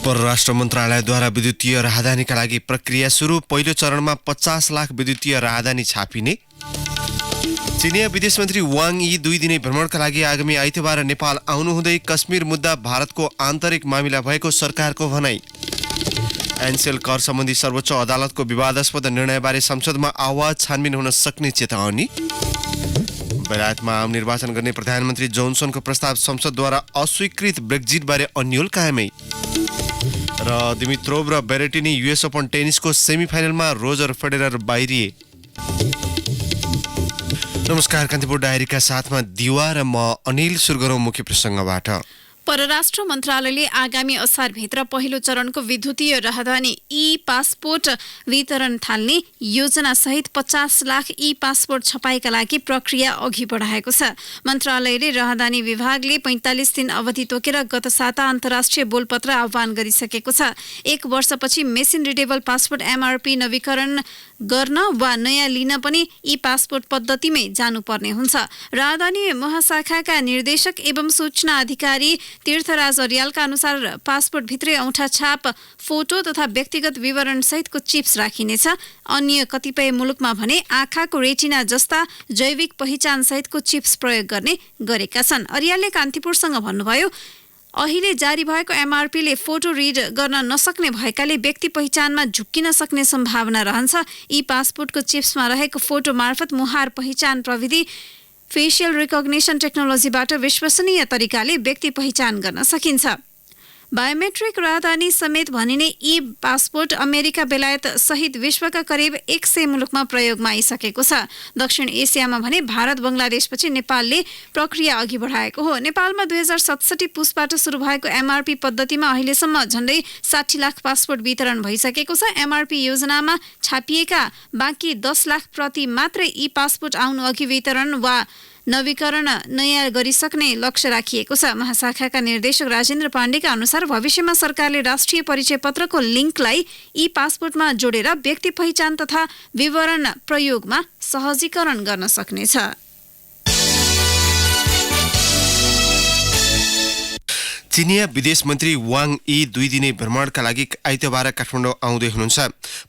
परराष्ट्र मन्त्रालयद्वारा विद्युतीय राहदानीका लागि प्रक्रिया सुरु। पहिलो चरणमा 50 लाख विद्युतीय राहदानी छापिने। चिनिया विदेश मन्त्री वाङ यी 2 दिने भ्रमणका लागि आगामी आइतबार नेपाल आउनुहुँदै कश्मीर मुद्दा भारतको आन्तरिक मामिला भएको सरकारको भनाई। एनसेल कर सम्बन्धी सर्वोच्च अदालतको विवादास्पद निर्णयबारे संसदमा आवाज छानबिन हुन सक्ने चेतावनी। बेलायतमा आम निर्वाचन गर्ने प्रधानमन्त्री जोन्सनको प्रस्ताव संसदद्वारा अस्वीकृत। ब्रेक्जिटबारे अन्यल कायमै। र दिमित्रोभ र Berrettini US Open टेनिसको सेमिफाइनलमा Roger Federer बाहिरिए। नमस्कार, कान्तिपुर डायरीका साथमा दिवा र म अनिल। सुरु गरौँ मुख्य प्रसङ्गबाट। परराष्ट्र मन्त्रालयले आगामी असारभित्र पहिलो चरणको विद्युतीय राहदानी ई पासपोर्ट वितरण थाल्ने योजना सहित 50 लाख ई पासपोर्ट छपाईका लागि प्रक्रिया अघि बढाएको छ। मन्त्रालयले राहदानी विभागले 45 दिन अवधि तोकेर गत साता अन्तर्राष्ट्रिय बोलपत्र आह्वान गरिसकेको छ। 1 वर्षपछि मेसिन रिडेबल पासपोर्ट एमआरपी नवीकरण गर्न वा नयाँ लिन पनि ई पासपोर्ट पद्धतिमै जानुपर्ने हुन्छ। राहदानी महाशाखाका निर्देशक एवं सूचना अधिकारी तीर्थराज अर्यालका अनुसार पासपोर्ट भित्रै औँठा छाप, फोटो तथा व्यक्तिगत विवरण सहितको चिप्स राखिनेछ। अन्य कतिपय मुलुकमा भने आँखाको रेटिना जस्ता जैविक पहिचान सहितको चिप्स प्रयोग गर्ने गरेका छन्। अर्यालले कान्तिपुरसँग भन्नुभयो, अहिले जारी भएको एमआरपीले फोटो रिड गर्न नसक्ने भएकाले व्यक्ति पहिचानमा झुक्किन सक्ने सम्भावना रहन्छ। ई पासपोर्टको चिप्समा रहेको फोटो मार्फत मुहार पहिचान प्रविधि फेसियल रिकग्निसन टेक्नोलोजीबाट विश्वसनीय तरिकाले व्यक्ति पहिचान गर्न सकिन्छ। बायोमेट्रिक राहदानी समेत भनिने ई पासपोर्ट अमेरिका, बेलायत सहित विश्वका करिब 100 मुलुकमा प्रयोगमा आइसकेको छ। दक्षिण एसियामा भने भारत, बङ्गलादेशपछि नेपालले प्रक्रिया अघि बढाएको हो। नेपालमा 2067 पुसबाट सुरु भएको एमआरपी पद्धतिमा अहिलेसम्म झण्डै 60 लाख पासपोर्ट वितरण भइसकेको छ। एमआरपी योजनामा छापिएका बाँकी 10 लाख प्रति मात्रै ई पासपोर्ट आउनु अघि वितरण वा नवीकरण नयाँ गरिसक्ने लक्ष्य राखिएको छ। महाशाखाका निर्देशक राजेन्द्र पाण्डेका अनुसार भविष्यमा सरकारले राष्ट्रिय परिचय पत्रको लिङ्कलाई ई पासपोर्टमा जोडेर व्यक्ति पहिचान तथा विवरण प्रयोगमा सहजीकरण गर्न सक्नेछ। चिनिया विदेश मन्त्री वाङ यी 2 दिने भ्रमणका लागि आइतबार काठमाडौँ आउँदै हुनुहुन्छ।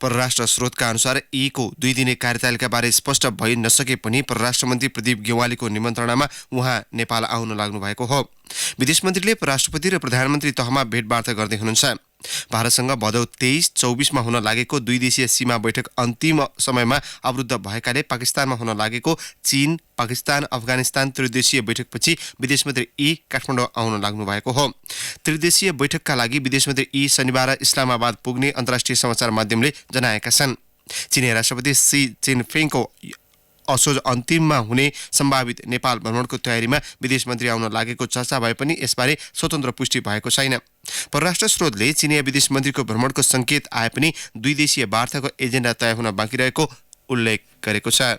परराष्ट्र स्रोतका अनुसार यीको 2 दिने कार्यतालिका बारे स्पष्ट भइ नसके पनि परराष्ट्र मन्त्री प्रदीप गेवालीको निमन्त्रणामा उहाँ नेपाल आउन लाग्नु भएको हो। विदेश मन्त्रीले राष्ट्रपति र प्रधानमन्त्री तहमा भेटवार्ता गर्दै हुनुहुन्छ। भारतसँग भदौ 23-24 मा हुन लागेको 2 देशीय सीमा बैठक अन्तिम समयमा अवरुद्ध भएकाले पाकिस्तानमा हुन लागेको चीन, पाकिस्तान, अफगानिस्तान त्रिदेशीय बैठकपछि विदेश मन्त्री यी काठमाडौँ आउन लाग्नु भएको हो। त्रिदेशीय बैठकका लागि विदेश मन्त्री यी शनिबार इस्लामाबाद पुग्ने अन्तर्राष्ट्रिय समाचार माध्यमले जनाएका छन्। चीनी राष्ट्रपति सी जिनपिङको असोज अन्तिममा हुने सम्भावित नेपाल भ्रमणको तयारीमा विदेश मन्त्री आउन लागेको चर्चा भए पनि यसबारे स्वतन्त्र पुष्टि भएको छैन। परराष्ट्र स्रोतले चिनिया विदेश मन्त्रीको भ्रमणको संकेत आए पनि 2 देशीय वार्ताको एजेन्डा तय हुन बाँकी रहेको उल्लेख गरेको छ।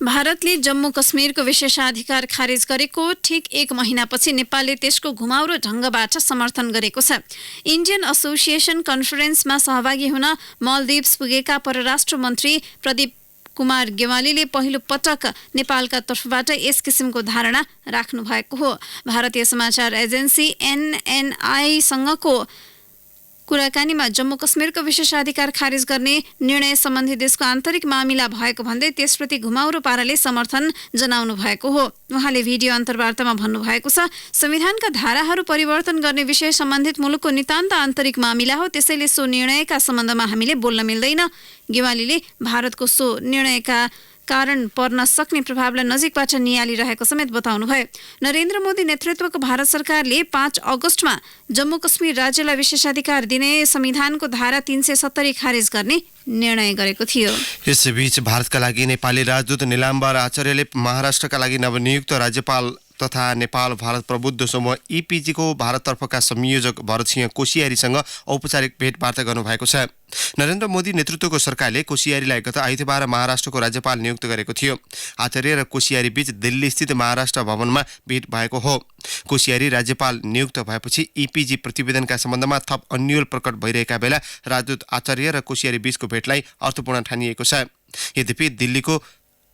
भारतले जम्मू कश्मीरको विशेषाधिकार खारेज गरेको ठिक 1 महिनापछि नेपालले त्यसको घुमाउरो ढङ्गबाट समर्थन गरेको छ। इन्डियन एसोसिएसन कन्फरेन्समा सहभागी हुन मालदिभ्स पुगेका परराष्ट्र मन्त्री प्रदीप कुमार गेवालीले पहिलो पटक नेपालका तर्फबाट यस किसिमको धारणा राख्नु भएको हो। भारतीय समाचार एजेन्सी एनएनआईसँगको कुराकानीमा जम्मू कश्मीरको विशेषाधिकार खारेज गर्ने निर्णय सम्बन्धी देशको आन्तरिक मामिला भएको भन्दै त्यसप्रति घुमाउरो पाराले समर्थन जनाउनु भएको हो। उहाँले भिडियो अन्तर्वार्तामा भन्नुभएको छ, संविधानका धाराहरू परिवर्तन गर्ने विषय सम्बन्धित मुलुकको नितान्त आन्तरिक मामिला हो, त्यसैले सो निर्णयका सम्बन्धमा हामीले बोल्न मिल्दैन। गेवालीले भारतको सो निर्णयका कारण पर्न सक्ने प्रभावलाई नजिकबाट नियालिरहेको समेत बताउनुभयो। नरेन्द्र मोदी नेतृत्वको भारत सरकारले 5 अगस्टमा जम्मू कश्मीर राज्यलाई विशेषाधिकार दिने संविधानको धारा 370 खारेज गर्ने निर्णय गरेको थियो। यसैबीच भारतका लागि नेपाली राजदूत निलाम्बर आचार्यले महाराष्ट्रका लागि नवनियुक्त राज्यपाल तथा नेपाल भारत प्रबुद्ध समूह इपिजीको भारततर्फका संयोजक भरतसिंह कोसियारीसँग औपचारिक भेटवार्ता गर्नुभएको छ। नरेन्द्र मोदी नेतृत्वको सरकारले कोसियारीलाई गत आइतबार महाराष्ट्रको राज्यपाल नियुक्त गरेको थियो। आचार्य र कोसियारी बीच दिल्ली स्थित महाराष्ट्र भवनमा भेट भएको हो। कोसियारी राज्यपाल नियुक्त भएपछि इपिजी प्रतिवेदनका सम्बन्धमा थप अन्यल प्रकट भइरहेका बेला राजदूत आचार्य र कोसियारी बीचको भेटलाई अर्थपूर्ण ठानिएको छ। यद्यपि दिल्लीको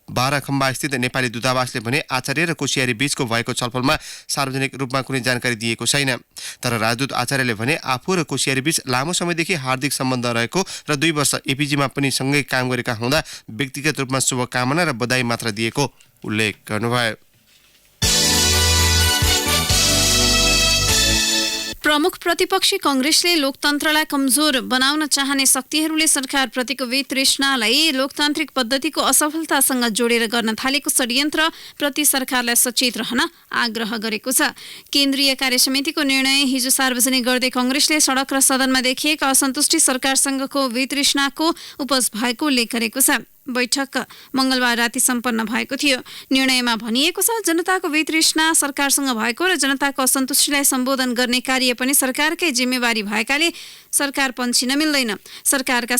बाह्रखम्बा स्थित नेपाली दूतावासले भने आचार्य र कोसियारी बीचको भएको छलफलमा सार्वजनिक रूपमा कुनै जानकारी दिएको छैन। तर राजदूत आचार्यले भने आफू र कोसियारी बीच लामो समयदेखि हार्दिक सम्बन्ध रहेको र 2 वर्ष एपीजीमा पनि सँगै काम गरेका हुँदा व्यक्तिगत रूपमा शुभकामना र बधाई मात्र दिएको उल्लेख गर्नुभयो। प्रमुख प्रतिपक्षी कांग्रेसले लोकतन्त्रलाई कमजोर बनाउन चाहने शक्तिहरूले सरकारप्रतिको वितृष्णालाई लोकतान्त्रिक पद्धतिको असफलतासँग जोडेर गर्न थालेको षड्यन्त्र प्रति सरकारलाई सचेत रहन आग्रह गरेको छ। केन्द्रीय कार्यसमितिको निर्णय हिजो सार्वजनिक गर्दै कांग्रेसले सडक र सदनमा देखिएका असन्तुष्टि सरकारसँगको वितृष्णाको उपज भएको उल्लेख गरेको छ। बैठक मंगलबार राति सम्पन्न भएको थियो। निर्णयमा भनिएको छ जनताको वितृष्णा सरकारसँग भएको र जनताको असन्तुष्टिलाई सम्बोधन गर्ने कार्य पनि सरकारकै जिम्मेवारी भएकाले सरकार पन्छिन मिल्दैन। सरकारका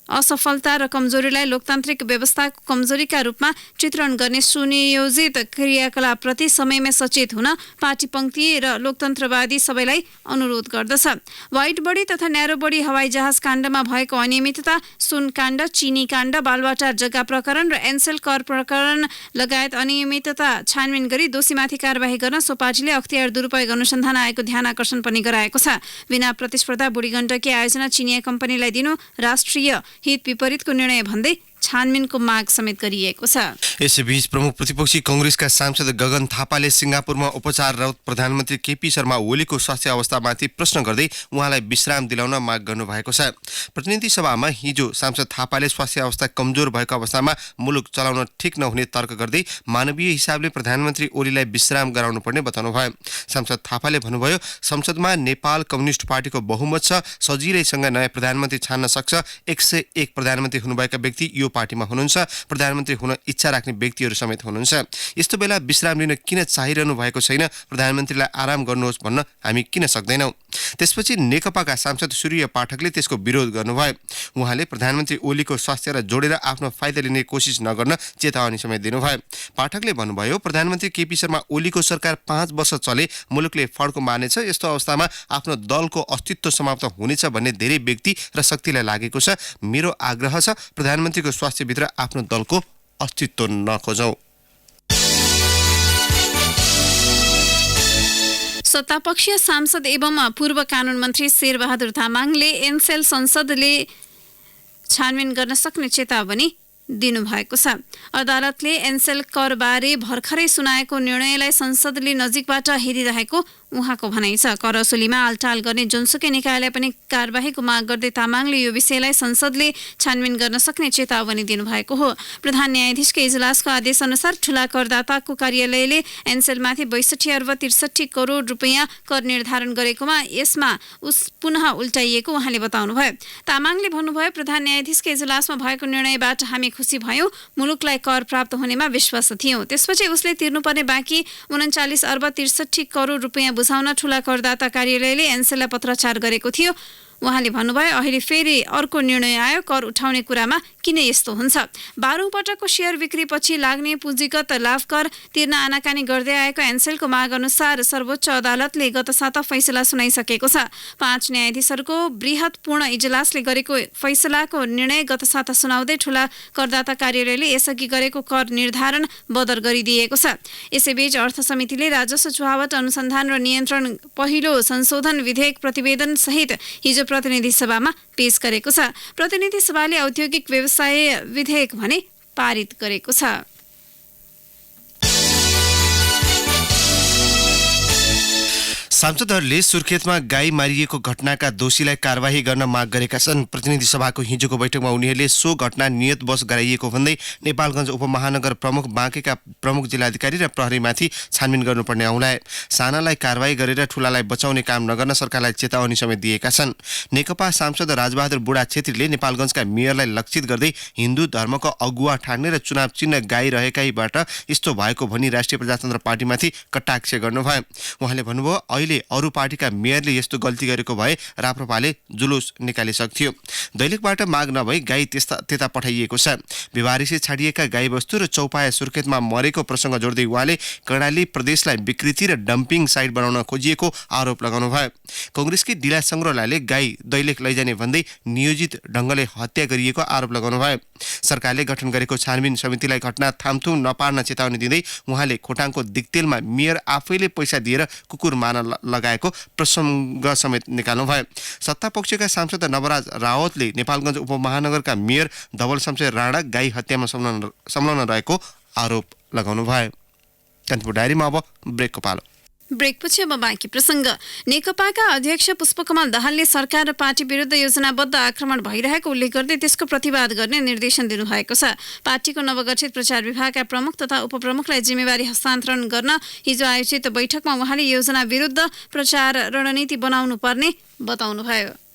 असफलता र कमजोरीलाई लोकतान्त्रिक व्यवस्थाको कमजोरीका रूपमा चित्रण गर्ने सुनियोजित क्रियाकलापप्रति समयमै सचेत हुन पार्टी पंक्ति र लोकतन्त्रवादी सबैलाई अनुरोध गर्दछ। व्हाइट बडी तथा न्यारो बडी हवाई जहाज काण्डमा भएको अनियमितता, सुन काण्ड, चिनी काण्ड, बालुवाटार जग्गा प्रकरण र एनसेल कर प्रकरण लगायत अनियमितता छानबिन गरी दोषीमाथि कारबाही गर्न सो पार्टीले अख्तियार दुरुपयोग अनुसन्धान आएको ध्यान आकर्षण पनि गराएको छ। बिना प्रतिस्पर्धा बुढी गण्डकी आयोजना चिनिया कम्पनीलाई दिनु राष्ट्रिय हित विपरीतको निर्णय भन्दै छानबिनको माग समेत गरिएको छ। यसैबीच प्रमुख प्रतिपक्षी कांग्रेसका सांसद गगन थापाले सिंगापुरमा उपचाररत प्रधानमन्त्री केपी शर्मा ओलीको स्वास्थ्य अवस्थामाथि प्रश्न गर्दै उहाँलाई विश्राम दिलाउन माग गर्नुभएको छ। प्रतिनिधि सभामा हिजो सांसद थापाले स्वास्थ्य अवस्था कमजोर भएको अवस्थामा मुलुक चलाउन ठिक नहुने तर्क गर्दै मानवीय हिसाबले प्रधानमन्त्री ओलीलाई विश्राम गराउनु पर्ने बताउनुभयो। सांसद थापाले भन्नुभयो संसदमा नेपाल कम्युनिस्ट पार्टीको बहुमत छ, सजिलैसँग नयाँ प्रधानमन्त्री छान्न सक्छ। 101 प्रधानमन्त्री हुनुभएका व्यक्ति यो पार्टीमा हुनुहुन्छ, प्रधानमन्त्री हुन इच्छा राख्ने व्यक्तिहरू समेत हुनुहुन्छ। यस्तो बेला विश्राम लिन किन चाहिरहनु भएको छैन, प्रधानमन्त्रीलाई आराम गर्नुहोस् भन्न हामी किन सक्दैनौँ। त्यसपछि नेकपाका सांसद सूर्य पाठकले त्यसको विरोध गर्नुभयो। उहाँले प्रधानमन्त्री ओलीको स्वास्थ्यलाई जोडेर आफ्नो फाइदा लिने कोसिस नगर्न चेतावनी समेत दिनुभयो। पाठकले भन्नुभयो प्रधानमन्त्री केपी शर्मा ओलीको सरकार 5 वर्ष चले मुलुकले फड्को मार्नेछ। यस्तो अवस्थामा आफ्नो दलको अस्तित्व समाप्त हुनेछ भन्ने धेरै व्यक्ति र शक्तिलाई लागेको छ। मेरो आग्रह छ प्रधानमन्त्रीको स्वास्थ्यभित्र आफ्नो दलको अस्तित्व नखोजौँ। सत्तापक्षीय सांसद एवं पूर्व कानून मन्त्री शेरबहादुर तामाङले एनसेल संसदले छानबिन गर्न सक्ने चेतावनी दिनुभएको छ। अदालतले एनसेल करबारे भर्खरै सुनाएको निर्णयलाई संसदले नजिकबाट हेरिरहेको उहाँको भनाइ छ। कर असुलीमा आलटाल गर्ने जुनसुकै निकायलाई पनि कारबाहीको माग गर्दै तामाङले यो विषयलाई संसदले छानबिन गर्न सक्ने चेतावनी दिनुभएको हो। प्रधान न्यायाधीशको इजलासको आदेश अनुसार ठूला करदाताको कार्यालयले एनसेलमाथि 62 अर्ब 63 करोड रुपियाँ कर निर्धारण गरेकोमा यसमा पुनः उल्टाइएको उहाँले बताउनुभयो। तामाङले भन्नुभयो प्रधान न्यायाधीशको इजलासमा भएको निर्णयबाट हामी खुसी भयौं, मुलुकलाई कर प्राप्त हुनेमा विश्वास थियौं। त्यसपछि उसले तिर्नुपर्ने बाँकी 39 अर्ब 63 करोड रुपियाँ बुझाउन ठूला करदाता कार्यालयले एनसेललाई पत्राचार गरेको थियो। उहाँले भन्नुभयो अहिले फेरि अर्को निर्णय आयो, कर उठाउने कुरामा किन यस्तो हुन्छ। 12औं पटकको शेयर बिक्रीपछि लाग्ने पुँजीगत लाभ कर तिर्न आनाकानी गर्दै आएको एनसेलको माग अनुसार सर्वोच्च अदालतले गत साता फैसला सुनाइसकेको छ। 5 न्यायाधीशहरूको बृहत पूर्ण इजलासले गरेको फैसलाको निर्णय गत साता सुनाउँदै ठूला करदाता कार्यालयले यसअघि गरेको कर निर्धारण बदर गरिदिएको छ। यसैबीच अर्थ समितिले राजस्व चुहावट अनुसन्धान र नियन्त्रण पहिलो संशोधन विधेयक प्रतिवेदन सहित हिजो प्रतिनिधि सभामा पेश गरेको छ। प्रतिनिधि सभाले औद्योगिक व्यवसाय विधेयक भने पारित गरेको छ। सांसदहरूले सुर्खेतमा गाई मारिएको घटनाका दोषीलाई कारबाही गर्न माग गरेका छन्। प्रतिनिधि सभाको हिजोको बैठकमा उनीहरूले सो घटना नियतवश गराइएको भन्दै नेपालगञ्ज उपमहानगर प्रमुख बाँकेका प्रमुख जिल्लाधिकारी र प्रहरीमाथि छानबिन गर्नुपर्ने औँलाए। सानालाई कारबाही गरेर ठूलालाई बचाउने काम नगर्न सरकारलाई चेतावनी समेत दिएका छन्। नेकपा सांसद राजबहादुर बुढा छेत्रीले नेपालगञ्जका मेयरलाई लक्षित गर्दै हिन्दू धर्मको अगुवा ठान्ने र चुनाव चिन्ह गाई रहेकैबाट यस्तो भएको भनी राष्ट्रिय प्रजातन्त्र पार्टीमाथि कटाक्ष गर्नुभयो। उहाँले भन्नुभयो अहिले अरू पार्टीका मेयरले यस्तो गल्ती गरेको भए राप्रपाले जुलुस निकालिसक्थ्यो। दैलेखबाट माग नभई गाई त्यता पठाइएको छ। बिमारीसे छाडिएका गाईबस्तु र चौपाया सुर्खेतमा मरेको प्रसङ्ग जोड्दै उहाँले कर्णाली प्रदेशलाई विकृति र डम्पिङ साइट बनाउन खोजिएको आरोप लगाउनुभयो। कांग्रेसकी डिला संग्रौलाले गाई दैलेख लैजाने भन्दै नियोजित ढङ्गले हत्या गरिएको आरोप लगाउनुभयो। सरकारले गठन गरेको छानबिन समितिलाई घटना थामथुम नपार्न चेतावनी दिँदै उहाँले खोटाङको दिक्तेलमा मेयर आफैले पैसा दिएर कुकुर मार्न लगाएको प्रसङ्ग समेत निकाल्नुभयो। सत्तापक्षका सांसद नवराज रावतले नेपालगञ्ज उपमहानगरका मेयर धवल शमशेर राणा गाई हत्यामा संलग्न रहेको आरोप लगाउनुभयो। कान्तिपुर डायरीमा अब ब्रेकको पालो। ब्रेकपछि अब बाँकी प्रसङ्ग। नेकपाका अध्यक्ष पुष्पकमल दाहालले सरकार र पार्टी विरुद्ध योजनाबद्ध आक्रमण भइरहेको उल्लेख गर्दै त्यसको प्रतिवाद गर्ने निर्देशन दिनुभएको छ। पार्टीको नवगठित प्रचार विभागका प्रमुख तथा उपप्रमुखलाई जिम्मेवारी हस्तान्तरण गर्न हिजो आयोजित बैठकमा उहाँले योजना विरुद्ध प्रचार रणनीति बनाउनु पर्ने बताउनुभयो।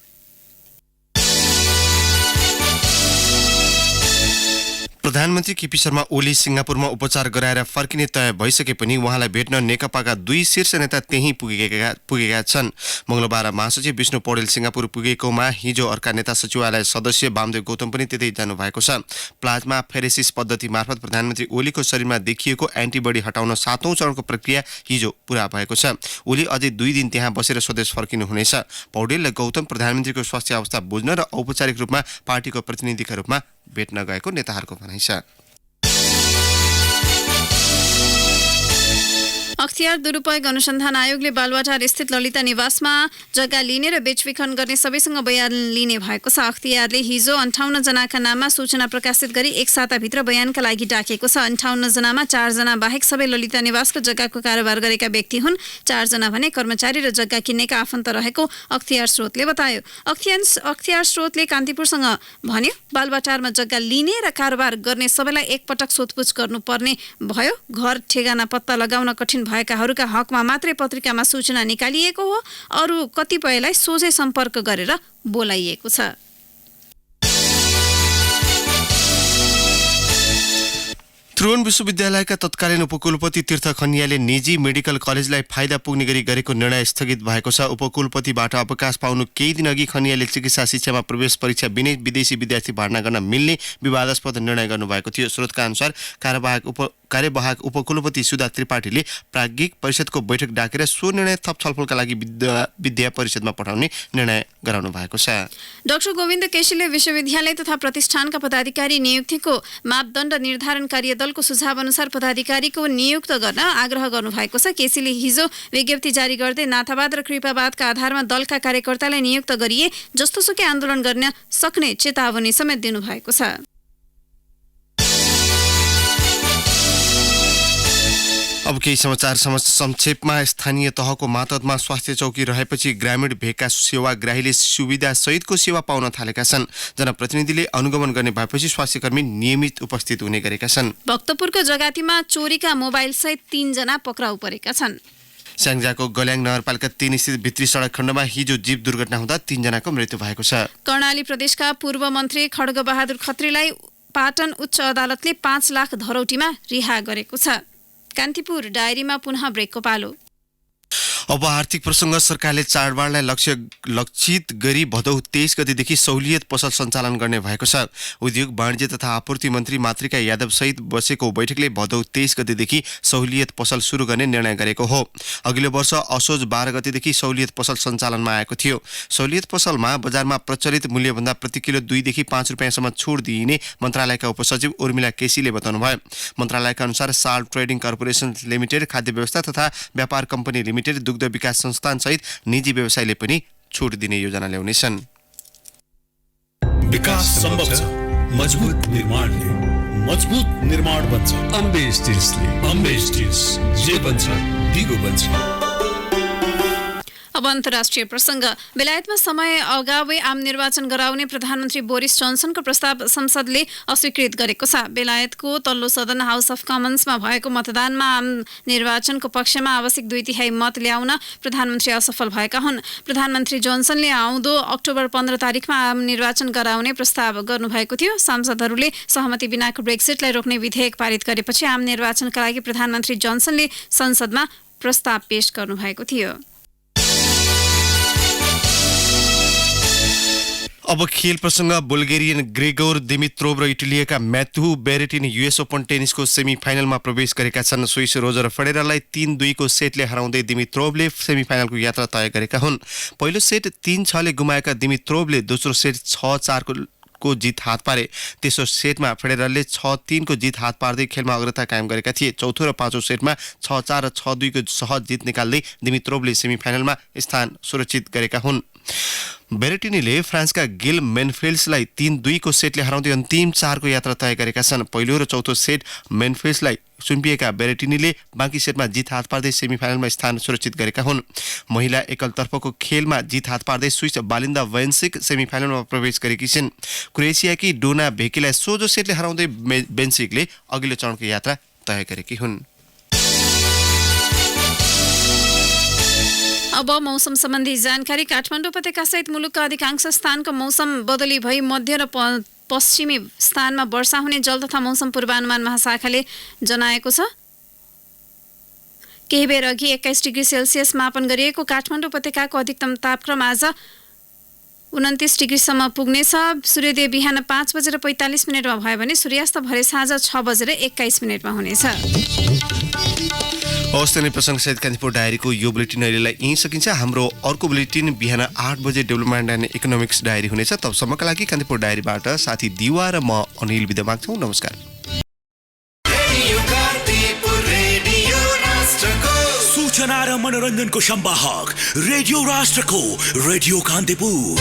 प्रधानमन्त्री केपी शर्मा ओली सिङ्गापुरमा उपचार गराएर फर्किने तय भइसके पनि उहाँलाई भेट्न नेकपाका 2 शीर्ष नेता त्यहीँ पुगेका छन्। मंगलबार महासचिव विष्णु पौडेल सिङ्गापुर पुगेकोमा हिजो अर्का नेता सचिवालय सदस्य वामदेव गौतम पनि त्यतै जानुभएको छ। प्लाज्मा फेरेसिस पद्धति मार्फत प्रधानमन्त्री ओलीको शरीरमा देखिएको एन्टिबडी हटाउन 7औं चरणको प्रक्रिया हिजो पूरा भएको छ। ओली अझै 2 दिन त्यहाँ बसेर स्वदेश फर्किनुहुनेछ। पौडेल र गौतम प्रधानमन्त्रीको स्वास्थ्य अवस्था बुझ्न र औपचारिक रूपमा पार्टीको प्रतिनिधिका रूपमा भेट्न गएको नेताहरूको भनाइ छ। अख्तियार दुरुपयोग अनुसन्धान आयोगले बालुवाटार स्थित ललिता निवासमा जग्गा लिने र बेचबिखन गर्ने सबैसँग बयान लिने भएको छ। अख्तियारले हिजो 58 जनाका नाममा सूचना प्रकाशित गरी 1 साताभित्र बयानका लागि डाकेको छ। 58 जनामा 4 जना बाहेक सबै ललिता निवासको जग्गाको कारोबार गरेका व्यक्ति हुन्। 4 जना भने कर्मचारी र जग्गा किन्नेका आफन्त रहेको अख्तियार स्रोतले बतायो। अख्तियार स्रोतले कान्तिपुरसँग भन्यो, बालुवाटारमा जग्गा लिने र कारोबार गर्ने सबैलाई एकपटक सोधपुछ गर्नुपर्ने भयो। घर ठेगाना पत्ता लगाउन कठिन भएकाहरूका हकमा मात्रै पत्रिकामा सूचना निकालिएको हो। अरू कतिपयलाई सोझै सम्पर्क गरेर बोलाइएको छ। त्रिभुवन विश्वविद्यालयका तत्कालीन उपकुलपति तीर्थ खनियाले निजी मेडिकल कलेजलाई फाइदा पुग्ने गरी गरेको निर्णय स्थगित भएको छ। उपकुलपतिबाट अवकाश पाउनु केही दिन अघि खनियाले चिकित्सा शिक्षामा प्रवेश परीक्षा बिनै विदेशी विद्यार्थी भर्ना गर्न मिल्ने विवादास्पद निर्णय गर्नुभएको थियो। स्रोतका अनुसार कार्यवाहक उपकुलपति सुधा त्रिपाठीले प्राज्ञिक परिषदको बैठक डाकेर सो निर्णय थप छलफलका लागि विद्या परिषदमा पठाउने निर्णय गराउनु भएको छ। डाक्टर गोविन्द केसीले विश्वविद्यालय तथा प्रतिष्ठानका पदाधिकारी नियुक्तिको मापदण्ड निर्धारण कार्यदलको सुझाव अनुसार पदाधिकारीको नियुक्त गर्न आग्रह गर्नुभएको छ। केसीले हिजो विज्ञप्ति जारी गर्दै नाथावाद र कृपावादका आधारमा दलका कार्यकर्तालाई नियुक्त गरिए जस्तोसुकै आन्दोलन गर्न सक्ने चेतावनी समेत दिनुभएको छ। अब केही समाचार संक्षेपमा। स्थानीय तहको मातहतमा स्वास्थ्य चौकी रहेपछि ग्रामीण भेगका सेवाग्राहीले सुविधा सहितको सेवा पाउन थालेका छन्। जनप्रतिनिधिले अनुगमन गर्ने भएपछि स्वास्थ्यकर्मी नियमित उपस्थित हुने गरेका छन्। भक्तपुरको जगातीमा चोरीका मोबाइल सहित 3 जना पक्राउ परेका छन्। स्याङ्जाको गल्याङ नगरपालिका 3 स्थित भित्री सडक खण्डमा हिजो जीप दुर्घटना हुँदा 3 जनाको मृत्यु भएको छ। कर्णाली प्रदेशका पूर्व मन्त्री खड्गबहादुर खत्रीलाई पाटन उच्च अदालतले 5 लाख धरौटीमा रिहा गरेको छ। कान्तिपुर डायरीमा पुनः ब्रेकको पालो। अब आर्थिक प्रसङ्ग। सरकारले चाडबाडलाई लक्षित गरी भदौ 23 गतेदेखि सहुलियत पसल सञ्चालन गर्ने भएको छ। उद्योग वाणिज्य तथा आपूर्ति मन्त्री मातृका यादव सहित बसेको बैठकले भदौ 23 गतेदेखि सहुलियत पसल सुरु गर्ने निर्णय गरेको हो। अघिल्लो वर्ष असोज 12 गतेदेखि सहुलियत पसल सञ्चालनमा आएको थियो। सहुलियत पसलमा बजारमा प्रचलित मूल्यभन्दा प्रति किलो 2 देखि 5 रुपियाँसम्म छुट दिइने मन्त्रालयका उपसचिव उर्मिला केसीले बताउनुभयो। मन्त्रालयका अनुसार साल्ट ट्रेडिङ कर्पोरेसन लिमिटेड, खाद्य व्यवस्था तथा व्यापार कम्पनी लिमिटेड, दुग्ध विकास संस्थान सहित निजी व्यवसायले पनि छुट दिने योजना ल्याउनेछन्। विकास सम्भव छ, मजबुत निर्माणले मजबुत निर्माण बन्छ। अम्बे स्टिल्स जे बन्छ दिगो बन्छ। अब अन्तर्राष्ट्रिय प्रसङ्ग। बेलायतमा समय अगावै आम निर्वाचन गराउने प्रधानमन्त्री बोरिस जोन्सनको प्रस्ताव संसदले अस्वीकृत गरेको छ। बेलायतको तल्लो सदन हाउस अफ कमन्समा भएको मतदानमा आम निर्वाचनको पक्षमा आवश्यक 2/3 मत ल्याउन प्रधानमन्त्री असफल भएका हुन्। प्रधानमन्त्री जोन्सनले आउँदो अक्टोबर 15 तारिखमा आम निर्वाचन गराउने प्रस्ताव गर्नुभएको थियो। सांसदहरूले सहमति बिनाको ब्रेक्सिटलाई रोक्ने विधेयक पारित गरेपछि आम निर्वाचनका लागि प्रधानमन्त्री जोन्सनले संसदमा प्रस्ताव पेश गर्नुभएको थियो। अब खेल प्रसङ्ग बुल्गेरियन ग्रेगोर दिमित्रोभ र इटालियाका म्याथ्यु बेरेटिनी युएस ओपन टेनिसको सेमी फाइनलमा प्रवेश गरेका छन्। स्विस रोजर फेडेररलाई 3-2 को सेटले हराउँदै दिमित्रोभले सेमी फाइनलको यात्रा तय गरेका हुन्। पहिलो सेट 3-6 गुमाएका दिमित्रोभले दोस्रो सेट 6-4 को जित हात पारे। तेस्रो सेटमा फेडेररले 6-3 को जित हात पार्दै खेलमा अग्रता कायम गरेका थिए। चौथो र पाँचौं सेटमा 6-4 र 6-2 को सहज जित निकाल्दै दिमित्रोभले सेमी फाइनलमा स्थान सुरक्षित गरेका हुन्। बेरेटिनीले फ्रान्सका गिल मेनफिल्ड्सलाई 3-2 को सेटले हराउँदै अन्तिम 4 को यात्रा तय गरेका छन्। पहिलो र चौथो सेट मेनफिल्ड्सलाई सुम्पिएका बेरेटिनीले बाँकी सेटमा जित हात पार्दै सेमी फाइनलमा स्थान सुरक्षित गरेका हुन्। महिला एकलतर्फको खेलमा जित हात पार्दै स्विस बालिन्दा वेन्सिक सेमी फाइनलमा प्रवेश गरेकी छिन्। क्रोएसियाकी डोना भेकीलाई सोझो सेटले हराउँदै वेन्सिकले अघिल्लो चरणको यात्रा तय गरेकी हुन्। अब मौसम सम्बन्धी जानकारी। काठमाडौँ उपत्यका सहित मुलुकका अधिकांश स्थानको मौसम बदली भई मध्य र पश्चिमी स्थानमा वर्षा हुने जल तथा मौसम पूर्वानुमान महाशाखाले जनाएको छ। केही बेर अघि 21 डिग्री सेल्सियस मापन गरिएको काठमाडौँ उपत्यकाको अधिकतम तापक्रम आज 29 डिग्रीसम्म पुग्नेछ। सूर्योदय बिहान 5:45 भयो भने सूर्यास्त भरे साँझ 6:21 हुनेछ। हवस् त नै प्रसङ्गसहित कान्तिपुर डायरीको यो बुलेटिन अहिलेलाई यहीँ सकिन्छ। हाम्रो अर्को बुलेटिन बिहान 8 बजे डेभलपमेन्ट एन्ड इकोनोमिक्स डायरी हुनेछ। तबसम्मका लागि कान्तिपुर डायरीबाट साथी दिवा र म अनिल बिदा माग्छौँ। नमस्कार। सूचना र मनोरञ्जनको संवाहक रेडियो राष्ट्रको रेडियो कान्तिपुर।